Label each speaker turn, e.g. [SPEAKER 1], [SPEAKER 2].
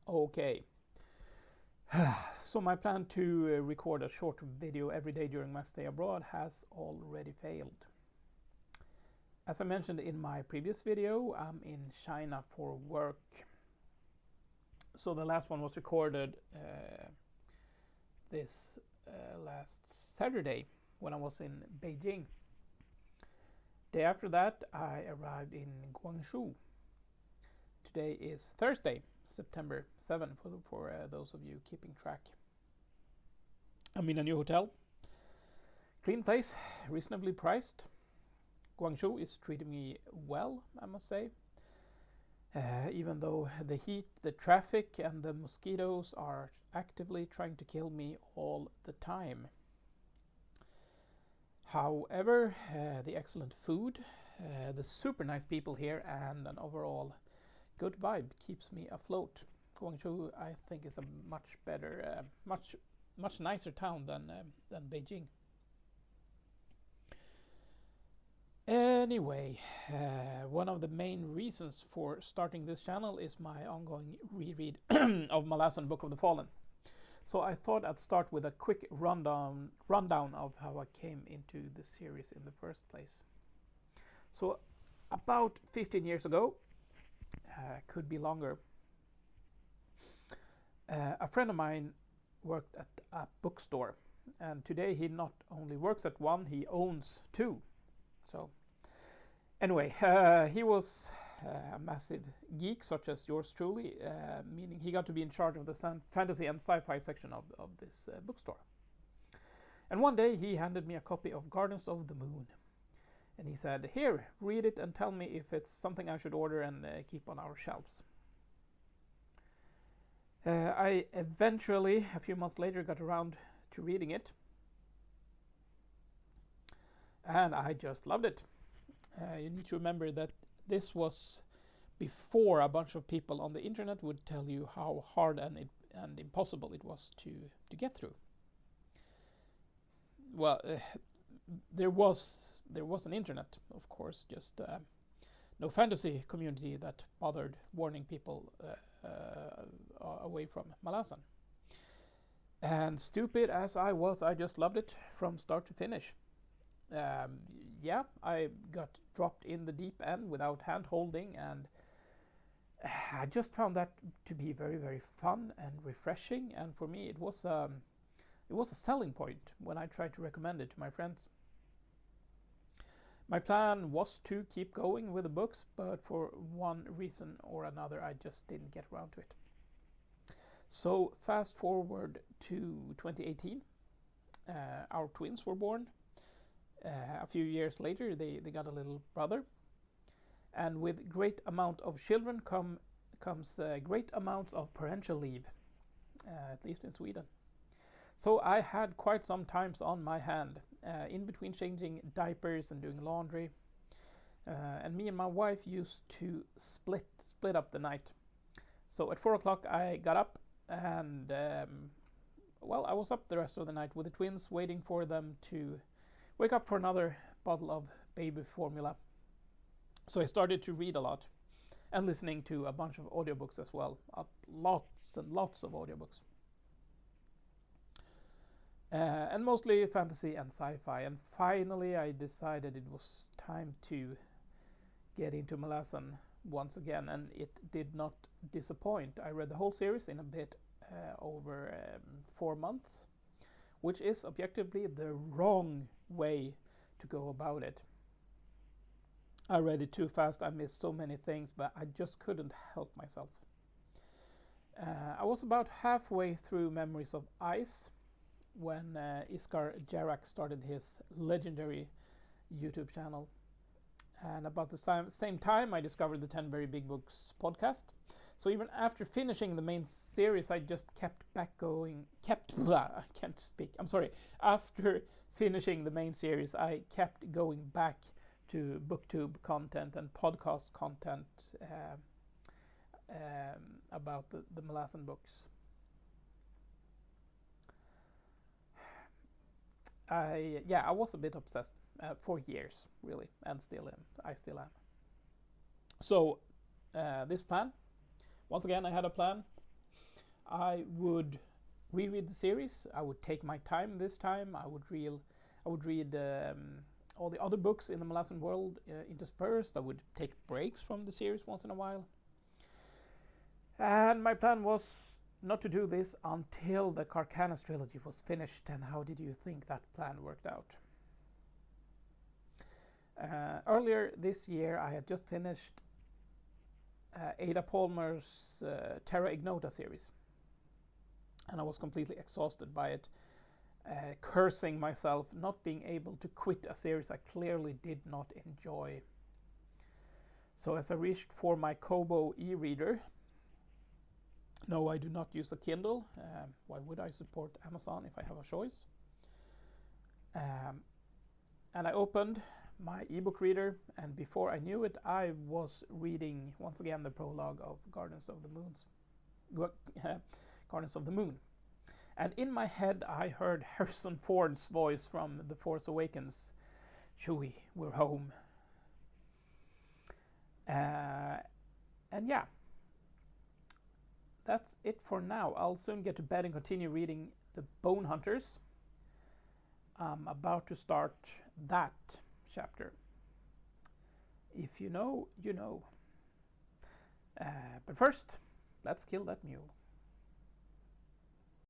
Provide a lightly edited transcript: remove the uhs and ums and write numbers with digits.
[SPEAKER 1] Okay, so my plan to record a short video every day during my stay abroad has already failed. As I mentioned in my previous video, I'm in China for work. So the last one was recorded this last Saturday when I was in Beijing. Day after that, I arrived in Guangzhou. Today is Thursday, September 7, for those of you keeping track. I'm in a new hotel. Clean place, reasonably priced. Guangzhou is treating me well, I must say. Even though the heat, the traffic, and the mosquitoes are actively trying to kill me all the time. However, the excellent food, the super nice people here, and an overall good vibe keeps me afloat. Guangzhou, I think, is a much better, much nicer town than Beijing. Anyway, one of the main reasons for starting this channel is my ongoing reread of Malazan Book of the Fallen. So I thought I'd start with a quick rundown of how I came into the series in the first place. So about 15 years ago, could be longer, a friend of mine worked at a bookstore, and today he not only works at one, he owns two. So anyway, he was a massive geek, such as yours truly, meaning he got to be in charge of the fantasy and sci-fi section of this bookstore. And one day he handed me a copy of Gardens of the Moon. And he said, "Here, read it and tell me if it's something I should order and keep on our shelves." I eventually, a few months later, got around to reading it. And I just loved it. You need to remember that this was before a bunch of people on the internet would tell you how hard and impossible it was to get through. Well, there was an internet, of course, just no fantasy community that bothered warning people away from Malazan. And stupid as I was, I just loved it from start to finish. Yeah, I got dropped in the deep end without hand holding, and I just found that to be very, very fun and refreshing. And for me, it was a selling point when I tried to recommend it to my friends. My plan was to keep going with the books, but for one reason or another, I just didn't get around to it. So fast forward to 2018, our twins were born. A few years later, they got a little brother. And with great amount of children comes great amounts of parental leave, at least in Sweden. So I had quite some times on my hand, in between changing diapers and doing laundry. And me and my wife used to split up the night. So at 4 o'clock I got up and, well, I was up the rest of the night with the twins, waiting for them to wake up for another bottle of baby formula. So I started to read a lot and listening to a bunch of audiobooks as well. Lots and lots of audiobooks. And mostly fantasy and sci-fi. And finally I decided it was time to get into Malazan once again, and it did not disappoint. I read the whole series in a bit over 4 months, which is objectively the wrong way to go about it. I read it too fast, I missed so many things, but I just couldn't help myself. I was about halfway through Memories of Ice when Iskar Jarak started his legendary YouTube channel. And about the same time, I discovered the 10 Very Big Books podcast. So even after finishing the main series, I just kept going. I can't speak. I'm sorry. After finishing the main series, I kept going back to booktube content and podcast content about the Malazan books. I was a bit obsessed for years, really, and I still am. So this plan, once again, I had a plan. I would reread the series. I would take my time this time. I would read all the other books in the Malazan world interspersed. I would take breaks from the series once in a while. And my plan was not to do this until the Carcanos trilogy was finished. And how did you think that plan worked out? Earlier this year, I had just finished Ada Palmer's Terra Ignota series. And I was completely exhausted by it, cursing myself not being able to quit a series I clearly did not enjoy. So as I reached for my Kobo e-reader, no, I do not use a Kindle. Why would I support Amazon if I have a choice? And I opened my ebook reader, and before I knew it, I was reading once again the prologue of Gardens of the Moon. And in my head, I heard Harrison Ford's voice from The Force Awakens. Chewie, we're home. And yeah, that's it for now. I'll soon get to bed and continue reading The Bone Hunters. I'm about to start that chapter. If you know, you know. But first, let's kill that mule.